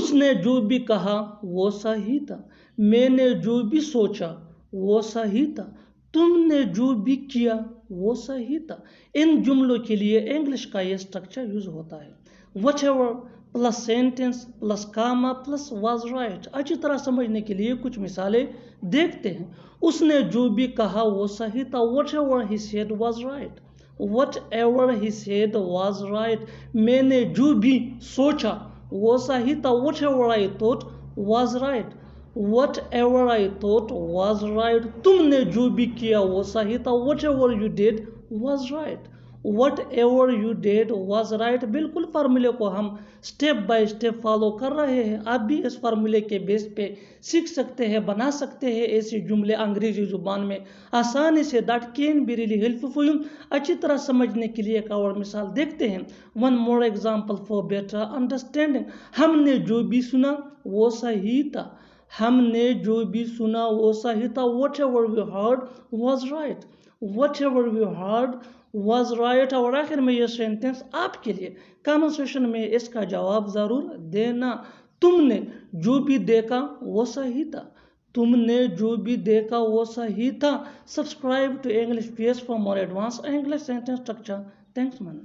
اس نے جو بھی کہا وہ صحیح تھا، میں نے جو بھی سوچا وہ صحیح تھا، تم نے جو بھی کیا وہ صحیح تھا۔ ان جملوں کے لیے انگلش کا یہ سٹرکچر یوز ہوتا ہے، what ever plus sentence plus Cama plus was right. اچھی طرح سمجھنے کے لیے کچھ مثالیں دیکھتے ہیں۔ اس نے جو بھی کہا وہ صحیح تھا، what ever he said was right, what ever he said was right. میں نے جو بھی سوچا وہ صحیح تھا، what ever I thought was right, what ever I thought was right. تم نے جو بھی کیا وہ صحیح تھا، what ever you did was right, what ever you did was right. بالکل فارمولے کو ہم سٹیپ بائی سٹیپ فالو کر رہے ہیں۔ آپ بھی اس فارمولے کے بیس پہ سیکھ سکتے ہیں، بنا سکتے ہیں ایسے جملے انگریزی زبان میں آسانی سے۔ That can be really helpful. اچھی طرح سمجھنے کے لیے ایک اور مثال دیکھتے ہیں۔ One more example for better understanding. ہم نے جو بھی سنا وہ صحیح تھا، ہم نے جو بھی سنا وہ صحیح تھا۔ Whatever we heard was right, whatever we heard was right. اور آخر میں یہ سینٹینس آپ کے لیے، کامنٹ سیکشن میں اس کا جواب ضرور دینا۔ تم نے جو بھی دیکھا وہ صحیح تھا، تم نے جو بھی دیکھا وہ صحیح تھا۔ Subscribe to English PS for more advance English sentence structure. Thanks من۔